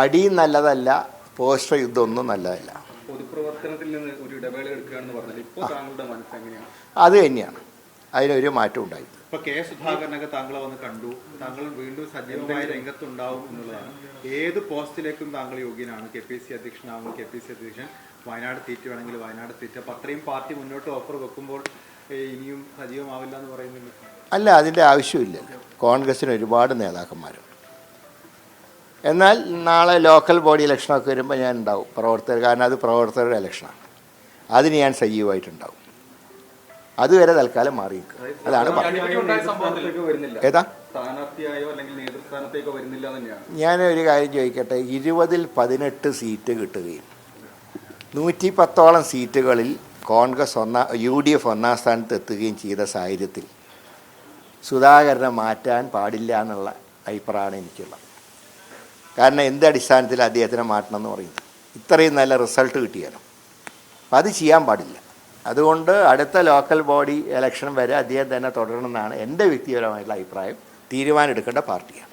അടിയും നല്ലതല്ല, പോസ്റ്റർ യുദ്ധമൊന്നും നല്ലതല്ല. പൊതുപ്രവർത്തനത്തിൽ നിന്ന് ഒരു ഇടവേള എടുക്കുകയാണെന്ന് പറഞ്ഞാൽ ഇപ്പോൾ താങ്കളുടെ മനസ്സ് എങ്ങനെയാണ്? അത് തന്നെയാണ്, അതിനൊരു മാറ്റം ഉണ്ടായി. ഇപ്പൊ കെ സുധാകരനൊക്കെ താങ്കളെ വന്ന് കണ്ടു, താങ്കൾ വീണ്ടും സജീവമായ രംഗത്തുണ്ടാവും എന്നുള്ളതാണ്. ഏത് പോസ്റ്റിലേക്കും താങ്കൾ യോഗ്യനാണ്. KPC അധ്യക്ഷനാവും, KPC അധ്യക്ഷൻ വയനാട് സീറ്റ് വേണമെങ്കിൽ വയനാട് സീറ്റ്. അപ്പം അത്രയും പാർട്ടി മുന്നോട്ട് ഓഫർ വെക്കുമ്പോൾ ഇനിയും സജീവമാവില്ല എന്ന് പറയുന്നില്ല. അല്ല, അതിൻ്റെ ആവശ്യമില്ലല്ലോ. കോൺഗ്രസിന് ഒരുപാട് നേതാക്കന്മാരുണ്ട്. എന്നാൽ നാളെ ലോക്കൽ ബോഡി ഇലക്ഷനൊക്കെ വരുമ്പോൾ ഞാൻ ഉണ്ടാവും പ്രവർത്തകർ, കാരണം അത് പ്രവർത്തകരുടെ ഇലക്ഷനാണ്. അതിന് ഞാൻ സജീവമായിട്ടുണ്ടാവും. അതുവരെ തൽക്കാലം മാറി നിൽക്കുക. അതാണ് ഏതാ ഞാൻ ഒരു കാര്യം ചോദിക്കട്ടെ. 20-ൽ 18 സീറ്റ് കിട്ടുകയും 110ഓളം സീറ്റുകളിൽ കോൺഗ്രസ് UDF ഒന്നാം സ്ഥാനത്ത് എത്തുകയും ചെയ്ത സാഹചര്യത്തിൽ സുധാകരനെ മാറ്റാൻ പാടില്ല എന്നുള്ള അഭിപ്രായമാണ് എനിക്കുള്ളത്. കാരണം എന്ത് അടിസ്ഥാനത്തിൽ അദ്ദേഹത്തിനെ മാറ്റണം എന്ന് പറയുന്നത്? ഇത്രയും നല്ല റിസൾട്ട് കിട്ടിയാലും അപ്പം അത് ചെയ്യാൻ പാടില്ല. അതുകൊണ്ട് അടുത്ത ലോക്കൽ ബോഡി ഇലക്ഷൻ വരെ അദ്ദേഹം തന്നെ തുടരണമെന്നാണ് എൻ്റെ വ്യക്തിപരമായിട്ടുള്ള അഭിപ്രായം. തീരുമാനം എടുക്കേണ്ട പാർട്ടിയാണ്.